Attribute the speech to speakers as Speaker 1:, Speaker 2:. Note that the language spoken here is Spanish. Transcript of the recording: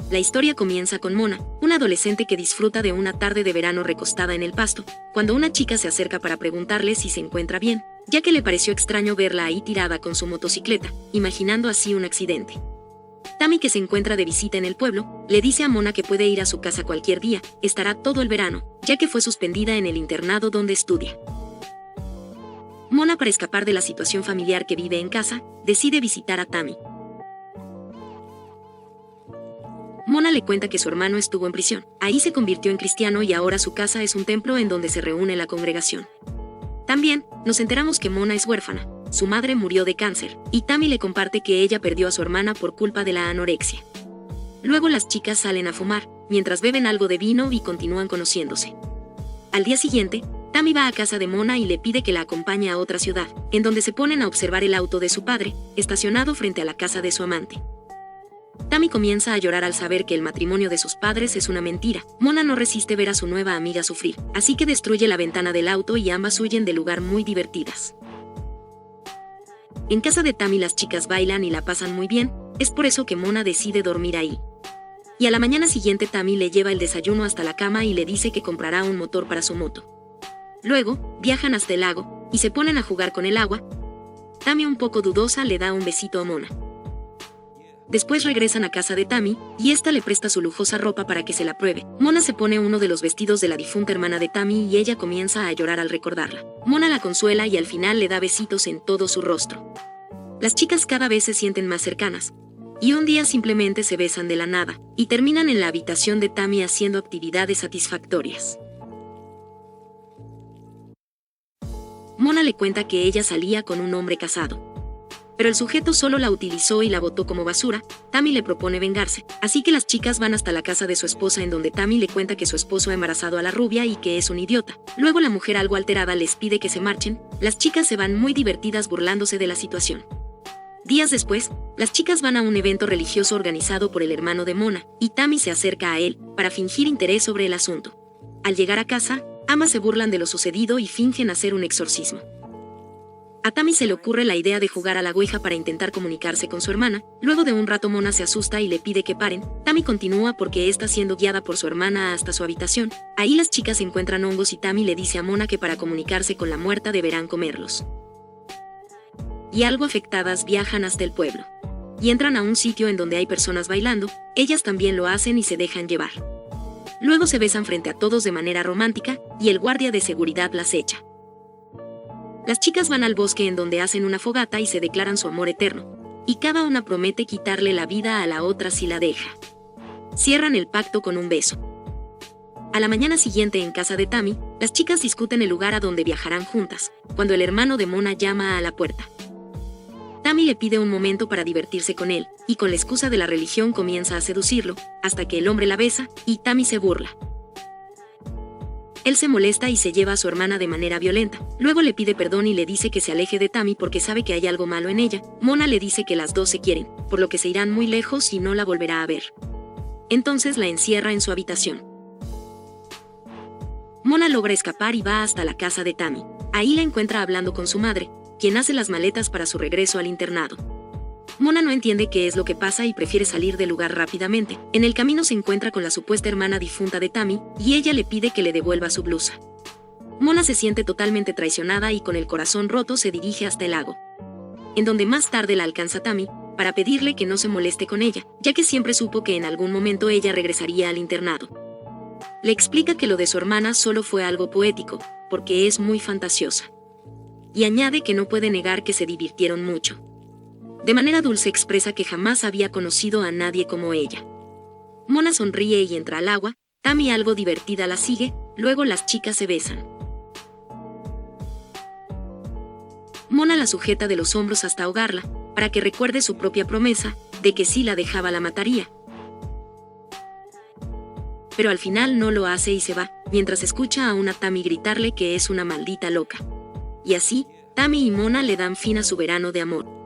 Speaker 1: La historia comienza con Mona, una adolescente que disfruta de una tarde de verano recostada en el pasto, cuando una chica se acerca para preguntarle si se encuentra bien, ya que le pareció extraño verla ahí tirada con su motocicleta, imaginando así un accidente. Tammy, que se encuentra de visita en el pueblo, le dice a Mona que puede ir a su casa cualquier día, estará todo el verano, ya que fue suspendida en el internado donde estudia. Mona, para escapar de la situación familiar que vive en casa, decide visitar a Tammy. Mona le cuenta que su hermano estuvo en prisión, ahí se convirtió en cristiano y ahora su casa es un templo en donde se reúne la congregación. También, nos enteramos que Mona es huérfana, su madre murió de cáncer, y Tammy le comparte que ella perdió a su hermana por culpa de la anorexia. Luego las chicas salen a fumar, mientras beben algo de vino y continúan conociéndose. Al día siguiente, Tammy va a casa de Mona y le pide que la acompañe a otra ciudad, en donde se ponen a observar el auto de su padre, estacionado frente a la casa de su amante. Tammy comienza a llorar al saber que el matrimonio de sus padres es una mentira. Mona no resiste ver a su nueva amiga sufrir, así que destruye la ventana del auto y ambas huyen del lugar muy divertidas. En casa de Tammy las chicas bailan y la pasan muy bien, es por eso que Mona decide dormir ahí. Y a la mañana siguiente Tammy le lleva el desayuno hasta la cama y le dice que comprará un motor para su moto. Luego, viajan hasta el lago, y se ponen a jugar con el agua. Tammy, un poco dudosa, le da un besito a Mona. Después regresan a casa de Tammy, y esta le presta su lujosa ropa para que se la pruebe. Mona se pone uno de los vestidos de la difunta hermana de Tammy y ella comienza a llorar al recordarla. Mona la consuela y al final le da besitos en todo su rostro. Las chicas cada vez se sienten más cercanas, y un día simplemente se besan de la nada, y terminan en la habitación de Tammy haciendo actividades satisfactorias. Mona le cuenta que ella salía con un hombre casado, pero el sujeto solo la utilizó y la botó como basura. Tammy le propone vengarse, así que las chicas van hasta la casa de su esposa en donde Tammy le cuenta que su esposo ha embarazado a la rubia y que es un idiota. Luego la mujer, algo alterada, les pide que se marchen. Las chicas se van muy divertidas burlándose de la situación. Días después, las chicas van a un evento religioso organizado por el hermano de Mona, y Tammy se acerca a él para fingir interés sobre el asunto. Al llegar a casa, ambas se burlan de lo sucedido y fingen hacer un exorcismo. A Tammy se le ocurre la idea de jugar a la ouija para intentar comunicarse con su hermana. Luego de un rato Mona se asusta y le pide que paren. Tammy continúa porque está siendo guiada por su hermana hasta su habitación. Ahí las chicas encuentran hongos y Tammy le dice a Mona que para comunicarse con la muerta deberán comerlos. Y algo afectadas viajan hasta el pueblo. Y entran a un sitio en donde hay personas bailando, ellas también lo hacen y se dejan llevar. Luego se besan frente a todos de manera romántica, y el guardia de seguridad las echa. Las chicas van al bosque en donde hacen una fogata y se declaran su amor eterno, y cada una promete quitarle la vida a la otra si la deja. Cierran el pacto con un beso. A la mañana siguiente en casa de Tammy, las chicas discuten el lugar a donde viajarán juntas, cuando el hermano de Mona llama a la puerta. Tammy le pide un momento para divertirse con él, y con la excusa de la religión comienza a seducirlo, hasta que el hombre la besa, y Tammy se burla. Él se molesta y se lleva a su hermana de manera violenta. Luego le pide perdón y le dice que se aleje de Tammy porque sabe que hay algo malo en ella. Mona le dice que las dos se quieren, por lo que se irán muy lejos y no la volverá a ver. Entonces la encierra en su habitación. Mona logra escapar y va hasta la casa de Tammy. Ahí la encuentra hablando con su madre, quien hace las maletas para su regreso al internado. Mona no entiende qué es lo que pasa y prefiere salir del lugar rápidamente. En el camino se encuentra con la supuesta hermana difunta de Tammy, y ella le pide que le devuelva su blusa. Mona se siente totalmente traicionada y con el corazón roto se dirige hasta el lago, en donde más tarde la alcanza Tammy, para pedirle que no se moleste con ella, ya que siempre supo que en algún momento ella regresaría al internado. Le explica que lo de su hermana solo fue algo poético, porque es muy fantasiosa. Y añade que no puede negar que se divirtieron mucho. De manera dulce expresa que jamás había conocido a nadie como ella. Mona sonríe y entra al agua. Tammy, algo divertida, la sigue. Luego las chicas se besan. Mona la sujeta de los hombros hasta ahogarla, para que recuerde su propia promesa, de que si la dejaba la mataría. Pero al final no lo hace y se va, mientras escucha a una Tammy gritarle que es una maldita loca. Y así, Tammy y Mona le dan fin a su verano de amor.